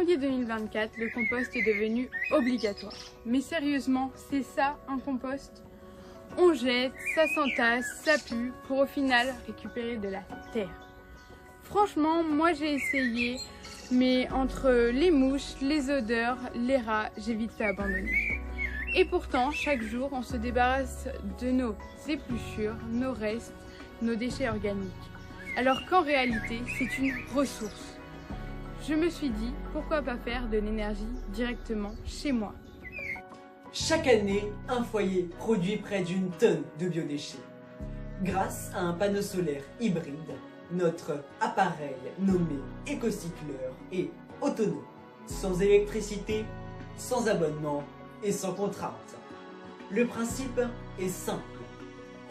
janvier 2024, le compost est devenu obligatoire. Mais sérieusement, c'est ça un compost? On jette, ça s'entasse, ça pue, pour au final récupérer de la terre. Franchement, moi j'ai essayé, mais entre les mouches, les odeurs, les rats, j'ai vite fait abandonner. Et pourtant, chaque jour, on se débarrasse de nos épluchures, nos restes, nos déchets organiques. Alors qu'en réalité, c'est une ressource. Je me suis dit, pourquoi pas faire de l'énergie directement chez moi? Chaque année, un foyer produit près d'une tonne de biodéchets. Grâce à un panneau solaire hybride, notre appareil nommé écocycleur est autonome, sans électricité, sans abonnement et sans contrainte. Le principe est simple.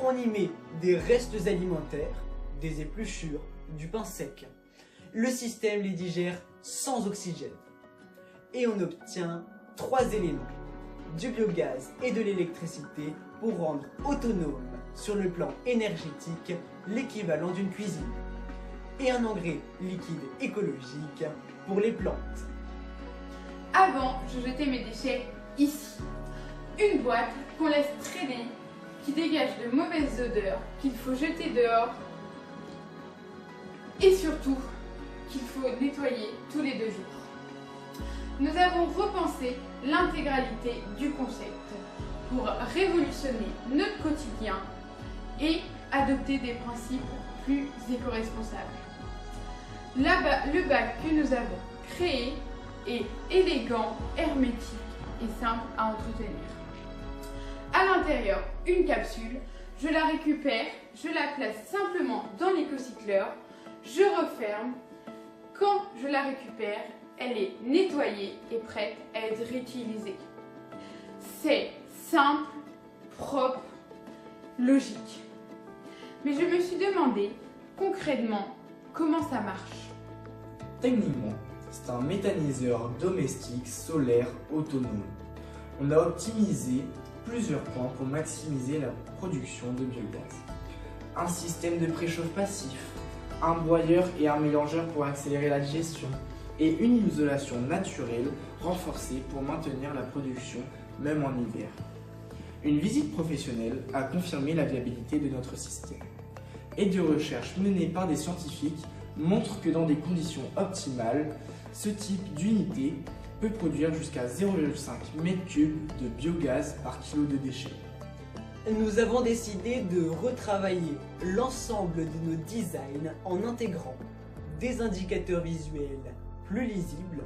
On y met des restes alimentaires, des épluchures, du pain sec. Le système les digère sans oxygène. Et on obtient 3 éléments, du biogaz et de l'électricité pour rendre autonome sur le plan énergétique l'équivalent d'une cuisine. Et un engrais liquide écologique pour les plantes. Avant, je jetais mes déchets ici. Une boîte qu'on laisse traîner, qui dégage de mauvaises odeurs, qu'il faut jeter dehors. Et surtout, qu'il faut nettoyer tous les 2 jours. Nous avons repensé l'intégralité du concept pour révolutionner notre quotidien et adopter des principes plus éco-responsables. Le bac que nous avons créé est élégant, hermétique et simple à entretenir. À l'intérieur, une capsule, je la récupère, je la place simplement dans l'écocycleur, je referme. Quand je la récupère, elle est nettoyée et prête à être réutilisée. C'est simple, propre, logique. Mais je me suis demandé concrètement comment ça marche. Techniquement, c'est un méthaniseur domestique solaire autonome. On a optimisé plusieurs points pour maximiser la production de biogaz. Un système de préchauffe passif, un broyeur et un mélangeur pour accélérer la digestion, et une isolation naturelle renforcée pour maintenir la production même en hiver. Une visite professionnelle a confirmé la viabilité de notre système. Et des recherches menées par des scientifiques montrent que dans des conditions optimales, ce type d'unité peut produire jusqu'à 0,5 m3 de biogaz par kilo de déchets. Nous avons décidé de retravailler l'ensemble de nos designs en intégrant des indicateurs visuels plus lisibles,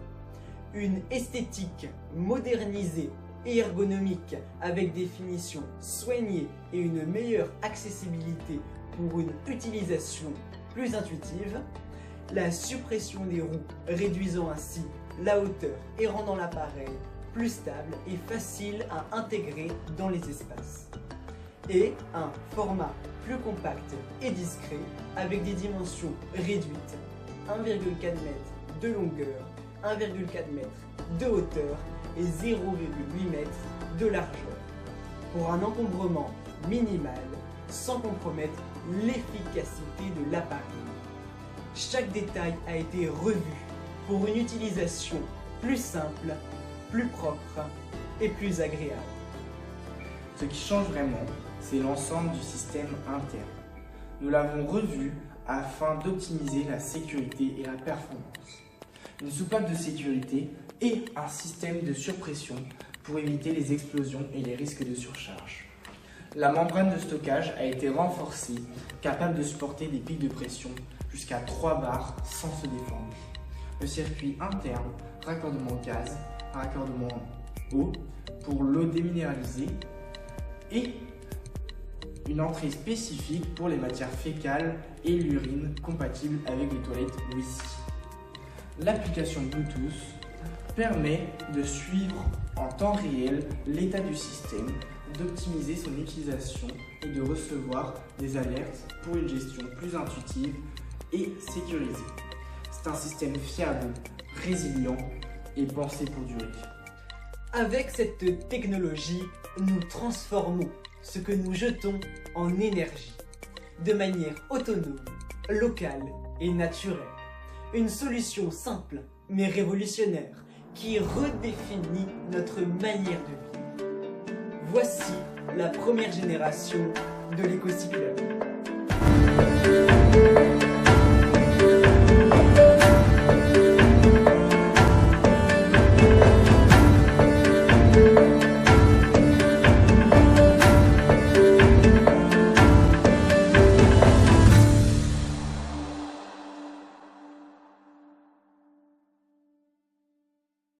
une esthétique modernisée et ergonomique avec des finitions soignées et une meilleure accessibilité pour une utilisation plus intuitive, la suppression des roues réduisant ainsi la hauteur et rendant l'appareil plus stable et facile à intégrer dans les espaces. Et un format plus compact et discret avec des dimensions réduites, 1,4 m de longueur, 1,4 m de hauteur et 0,8 m de largeur, pour un encombrement minimal sans compromettre l'efficacité de l'appareil. Chaque détail a été revu pour une utilisation plus simple, plus propre et plus agréable. Ce qui change vraiment, c'est l'ensemble du système interne. Nous l'avons revu afin d'optimiser la sécurité et la performance. Une soupape de sécurité et un système de surpression pour éviter les explosions et les risques de surcharge. La membrane de stockage a été renforcée, capable de supporter des pics de pression jusqu'à 3 bars sans se déformer. Le circuit interne, raccordement gaz, raccordement eau pour l'eau déminéralisée et une entrée spécifique pour les matières fécales et l'urine compatible avec les toilettes Wi-Fi. L'application Bluetooth permet de suivre en temps réel l'état du système, d'optimiser son utilisation et de recevoir des alertes pour une gestion plus intuitive et sécurisée. C'est un système fiable, résilient et pensé pour durer. Avec cette technologie, nous transformons ce que nous jetons en énergie, de manière autonome, locale et naturelle. Une solution simple mais révolutionnaire, qui redéfinit notre manière de vivre. Voici la première génération de l'EcoCycler.